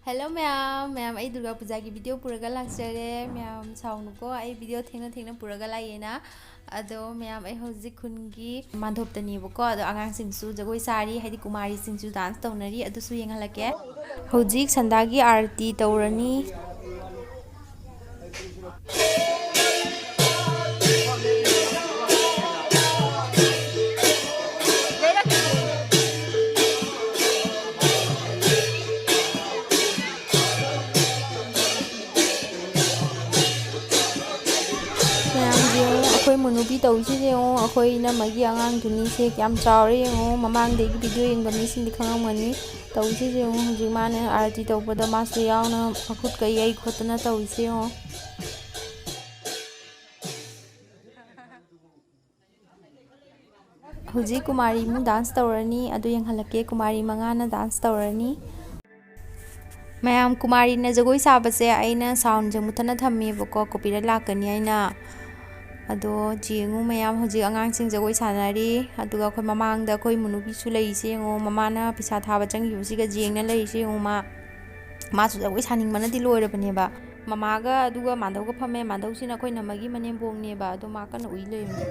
Hello ma'am ma'am आई दुर्गा पूजा की video पुरगा लाक्चरे मैम साउनुको आई वीडियो थेंगना थेंगना पुरगा लाइएना अदो मैम आई हौजिक खुनगी मानधोपतनीबको अदो आगांसिंगसु जगोई सारी हाइदि कुमारी सिंगसु डांस तौनरी अदुसु येंगहलके हौजिक संदागी आरती तौरनी अखोई मुनुबी तौसी जेंगो अखोई नमगी आंगांग दुनी से क्याम चावरे येंगो ममांग देगी वीडियो येंगबा मिसिंदी खंगामनी तौसी जेंगो हुजिक माने आरती तौबदा मासु यावना मखुत कई आई खोतना तौसी येंगो हुजिक कुमारी मु डांस तौरनी अदु येंगहलके कुमारी मंगाना डांस तौरनी मैम कुमारी ने जगोई साबसे आइना साउंड जे मुथना थम्मीबको कॉपीराइट लाकनी आइना अदो जेंगो मैम हुजिक आगांसिंग जगोई सानारी अदुगा अखोई ममांगदा अखोई मुनुबीसु लैसे येंगो ममाना पिसा थाबा चंगिबसिगा जेंगना लैसे येंगो मासु जगोई सानिंगमनादि लोइरबनेबा ममागा अदुगा मांदौगा फमे मांदौसिना अखोई नमगी मनेम्बोंगनेबा अदो माकन उइ लेमने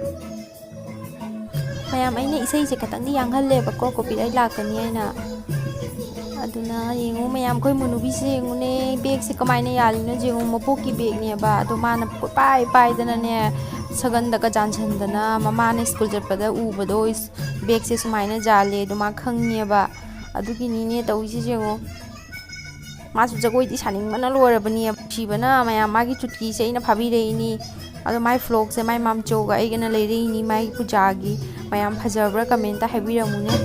मैम आइना इसैसे खतंगदि यांगहल्लेबको कॉपीराइट लाकनी आइना अदुना येंगो मैम अखोई मुनुबीसे येंगोने बेग से कमाइना यालिनो जेंगो मपोकी बेगनेबा अदो माना पाई पाइदनाने सगंदका जानसंदना ममाने स्कूल चटपदा उबदो बेग से सुमाइना जाले अदो मा खंगनेबा अदुगिनीने तौइसे जेंगो मासु जगोइदि सानिंगमना लोइरबनी सिबना मैम मागी चुटकी से आइना फाबिरेइनी अदो माई फ्लॉग से माई मामचोगा आइगना लेरेइनी माई पूजागी मैम फजब्रा कमेंट हाइबिरमुने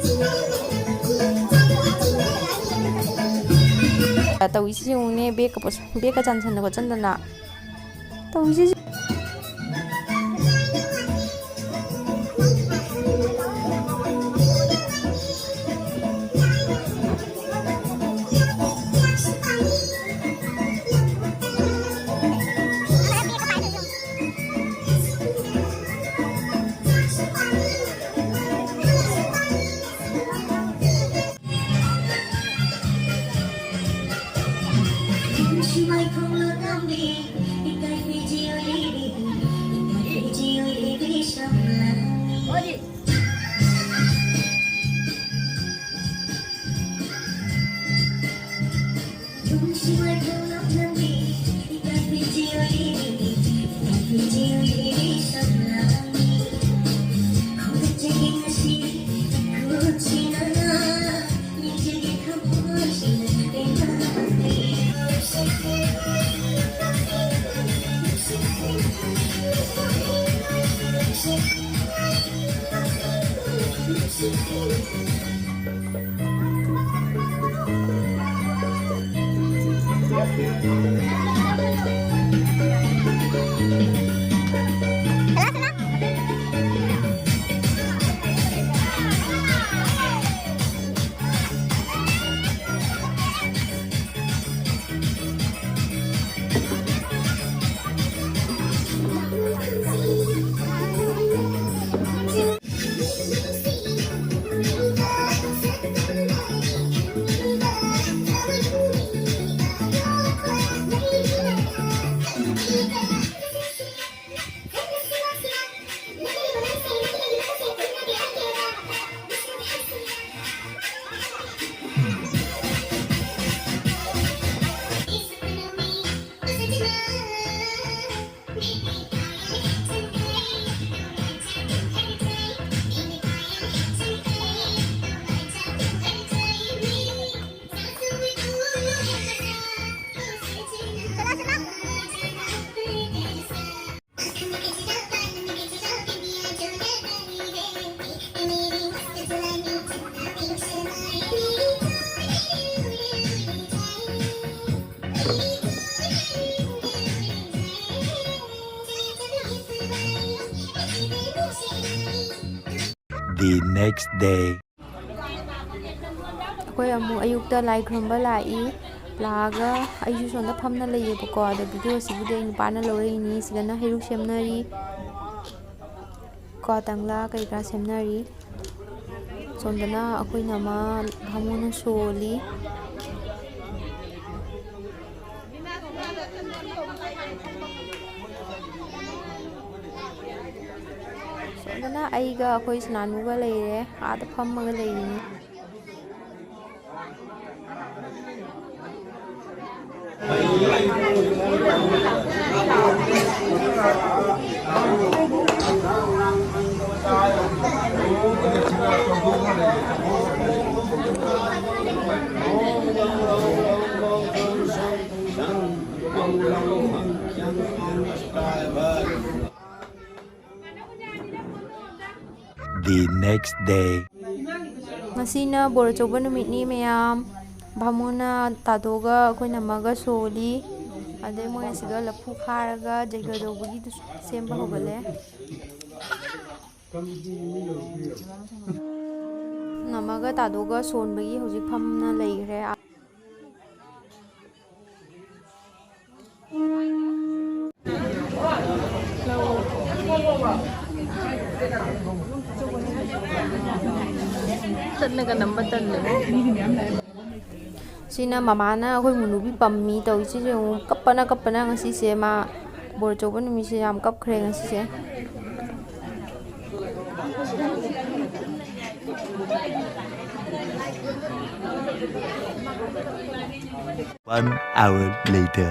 तौइसे जेंगोने बेग जानसंदा खोचंदना तौइसे The next day. अखोई अमु अयुक्ता लाई खरंबा लाई लागा अइसु सोंदा फमना लेयेबको अदा वीडियो सिबुदे नुपाना लौरेनी सिगना हेरुक सेमनरी को तंगला कईका सेमनरी सोंदना अखोई नमा भामुना सोली ꯁꯣꯝꯗꯅ ꯑꯩꯒ ꯑꯩꯈꯣꯏ ꯁꯅꯥꯅꯨꯒ ꯂꯩꯔꯦ ꯑꯥꯗ ꯐꯝꯃꯒ ꯂꯩꯔꯤꯅꯤ The next day. ꯉꯁꯤꯅ ꯕꯣꯔ ꯑꯆꯧꯕ ꯅꯨꯃꯤꯠꯅꯤ ꯃꯌꯥꯝ ꯚꯥꯃꯣꯟꯅ ꯇꯥꯗꯣꯒ ꯑꯩꯈꯣꯏ ꯅꯝꯃꯒ ꯁꯣꯜꯂꯤ ꯑꯗꯩ ꯃꯣꯏ ꯑꯁꯤꯒ ꯂꯐꯨ ꯈꯥꯔꯒ ꯖꯩꯒ ꯇꯧꯕꯒꯤ ꯁꯦꯝꯕ ꯍꯧꯒꯠꯂꯦ ꯅꯝꯃꯒ ꯇꯥꯗꯣꯒ ꯁꯣꯟꯕꯒꯤ ꯍꯧꯖꯤꯛ ꯐꯝꯅ ꯂꯩꯈ꯭ꯔꯦ ꯁꯤꯅ ꯃꯃꯥꯅ ꯑꯩꯈꯣꯏ ꯃꯨꯅꯨꯕꯤ ꯄꯝꯃꯤ ꯇꯧꯔꯤꯁꯤꯁꯦ ꯑꯃꯨꯛ ꯀꯞꯄꯅ ꯉꯁꯤꯁꯦ ꯃꯥ ꯕꯣꯔ ꯑꯆꯧꯕ ꯅꯨꯃꯤꯠꯁꯦ ꯌꯥꯝ ꯀꯞꯈ꯭ꯔꯦ ꯉꯁꯤꯁꯦ 1 hour later.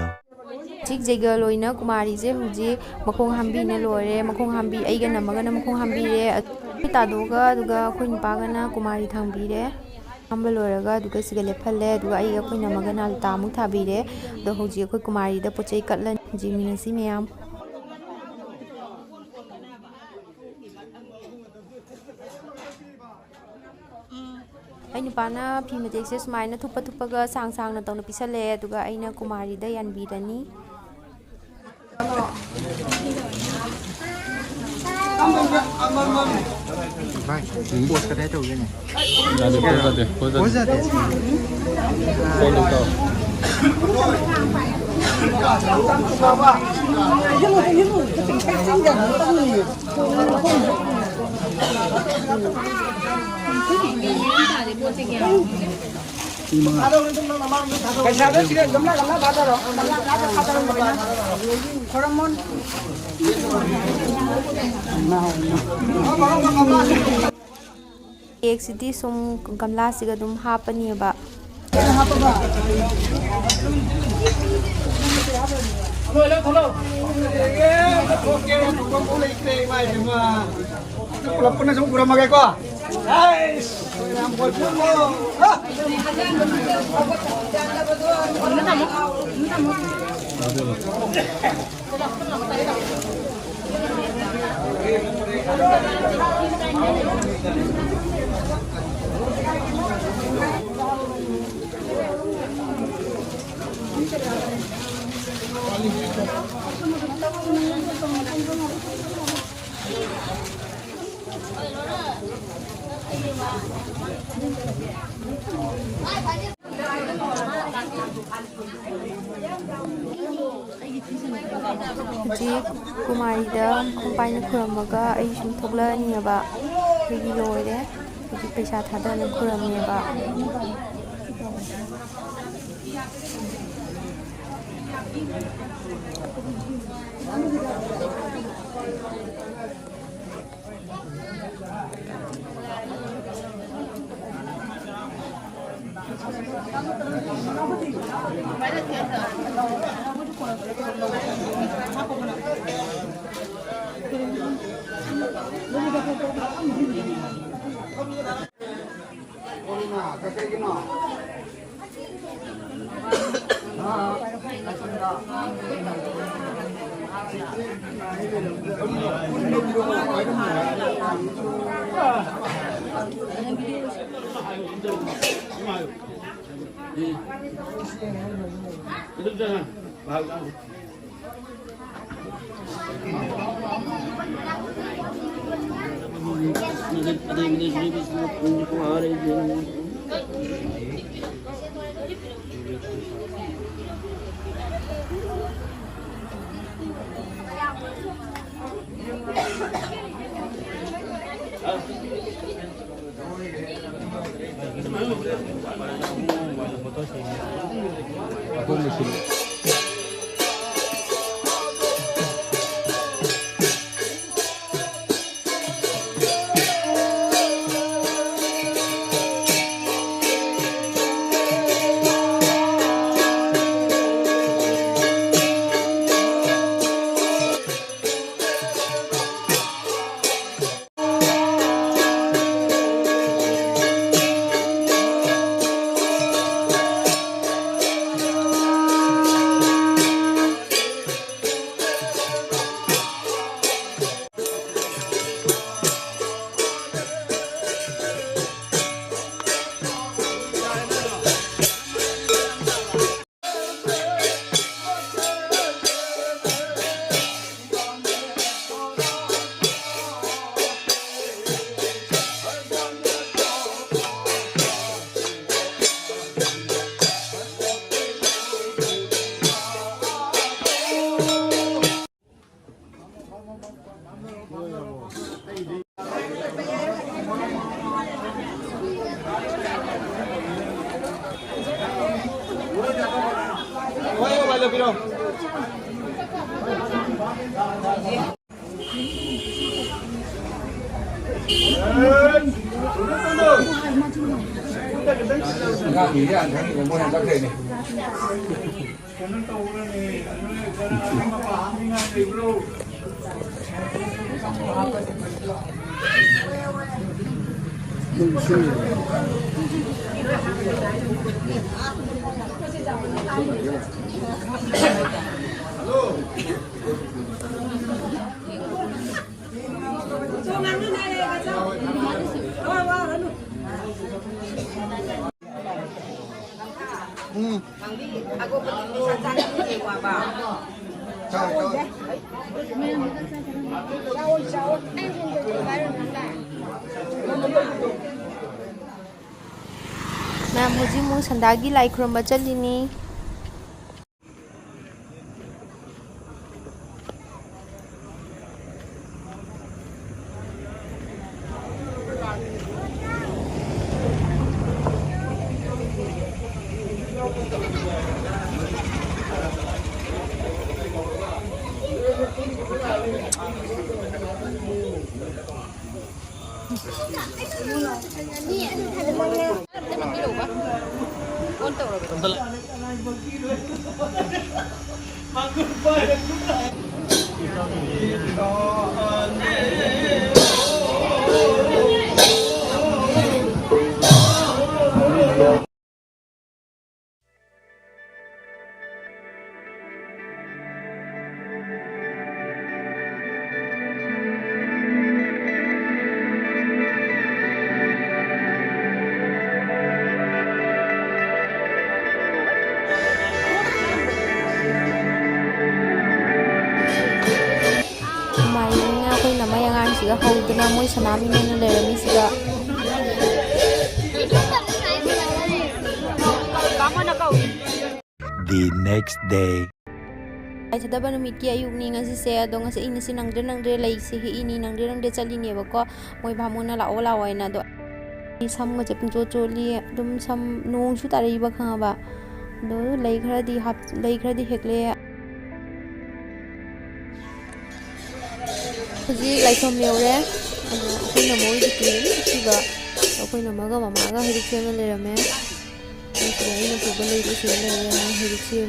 ꯍꯧꯖꯤꯛ ꯖꯩꯒ ꯂꯣꯏꯅ ꯀꯨꯃꯥꯔꯤꯁꯦ ꯍꯧꯖꯤꯛ ꯃꯈꯣꯡ ꯍꯥꯝꯕꯤꯅ ꯂꯣꯏꯔꯦ ꯃꯈꯣꯡ ꯍꯥꯝꯕꯤ ꯑꯩꯒ ꯅꯝꯃꯒꯅ ꯃꯈꯣꯡ ꯍꯥꯝꯕꯤꯔꯦ ꯑꯩꯈꯣꯏ ꯇꯥꯗꯣꯒ ꯑꯗꯨꯒ ꯑꯩꯈꯣꯏ ꯅꯨꯄꯥꯒꯅ ꯀꯨꯃꯥꯔꯤ ꯊꯥꯡꯕꯤꯔꯦ ꯍꯥꯝꯕ ꯂꯣꯏꯔꯒ ꯑꯗꯨꯒ ꯁꯤꯒ ꯂꯦꯞꯍꯜꯂꯦ ꯑꯗꯨꯒ ꯑꯩꯒ ꯑꯩꯈꯣꯏ ꯅꯝꯃꯒꯅ ꯂꯇꯥꯃꯨꯛ ꯊꯥꯕꯤꯔꯦ ꯑꯗꯣ ꯍꯧꯖꯤꯛ ꯑꯩꯈꯣꯏ ꯀꯨꯃꯥꯔꯤꯗ ꯄꯣꯠ ꯆꯩ ꯀꯠꯂꯅꯤ ꯌꯦꯡꯃꯤꯟꯅꯁꯤ ꯃꯌꯥꯝ ꯑꯩ ꯅꯨꯄꯥꯅ ꯐꯤ ꯃꯇꯦꯛꯁꯦ ꯁꯨꯃꯥꯏꯅ ꯊꯨꯞꯄꯒ ꯁꯥꯡꯅ ꯇꯧꯅ ꯄꯤꯁꯜꯂꯛꯑꯦ ꯑꯗꯨꯒ ꯑꯩꯅ ꯀꯨꯃꯥꯔꯤꯗ ꯌꯥꯟꯕꯤꯔꯅꯤ ꯀꯦꯛꯁꯤꯗꯤ ꯁꯨꯝ ꯒꯝꯂꯥꯁꯤꯒ ꯑꯗꯨꯝ ꯍꯥꯞꯄꯅꯦꯕ ꯍꯧꯖꯤꯛ ꯀꯨꯃꯥꯔꯤꯗ ꯈꯣꯡꯄꯥꯏꯅ ꯈꯨꯔꯝꯃꯒ ꯑꯩ ꯁꯨꯝ ꯊꯣꯛꯂꯛꯑꯅꯤꯕ ꯑꯩꯈꯣꯏꯒꯤ ꯂꯣꯏꯔꯦ ꯍꯧꯖꯤꯛ ꯄꯩꯁꯥ ꯊꯥꯗꯅ ꯈꯨꯔꯝꯃꯦꯕ Aku berdiri saja di wabah. Ma'am, hujik mo sandagi lai khurumba chalini. Siga hawdana moy sanami na lerami siga The next day. ai thada ba numit ki ayuk ni ngasi se ado ngasi ina sinangdre lai se hi ini nangdre chali ne ba ko moi bhamuna la ola waina do sam ga chapin cho li dum sam nong su tari ba khanga ba do lai khara di hekle Hujik lai som leure akhoi na moi dikli siba akhoi na maga mama ga hirik se na lerame ai na puba lai se na lerame hirik se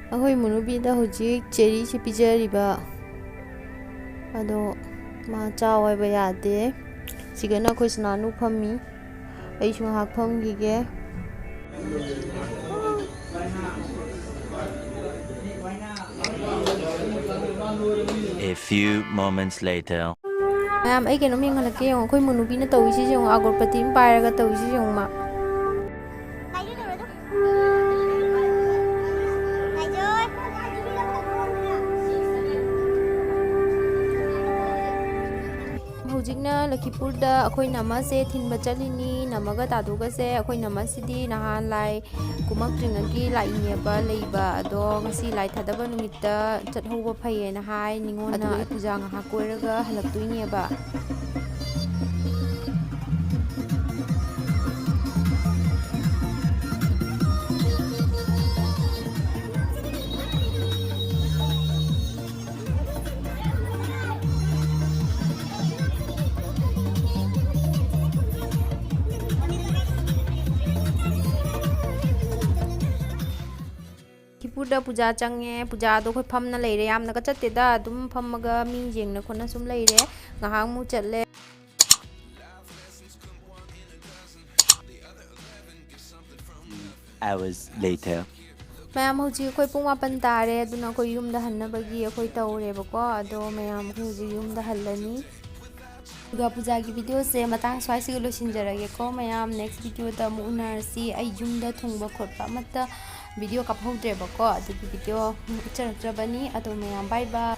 akhoi munubi da hujik cherry se pijari ba ado ma chawai ba yade sigana khoi snanu phammi ai chung hak phom gi ge A few moments later. Ma'am ai keno ming halake yong khoi munubi na tawi si jong agorpati m pairaga tawi si jong ma hujikna Lakhipurda akhoi nama se thinba chalini namaga taduga se akhoi nama sidi nahan lai kumak tringagi lai neba leiba ado ngasi lai thadaba numitta chathoba phaye na hai ningona puja nga hakoiraga halaktuini ba Puda puja change puja do khoi pham na leire yam na ka chatte da dum phamaga mi jeng na khona sum leire ngahang mu chatle Hours later. mayam hoji khoi pung mapan tare aduna khoi yum da hanna bagi khoi tawre ba ko ado mayam hoji yum da hallani Durga Puja ki video se matang swai si lo sinjarage ko mayam next video da mu unar si ai yum da thungba khotpa mata video kaphautre ba ko adu video charabani ado mayam bye bye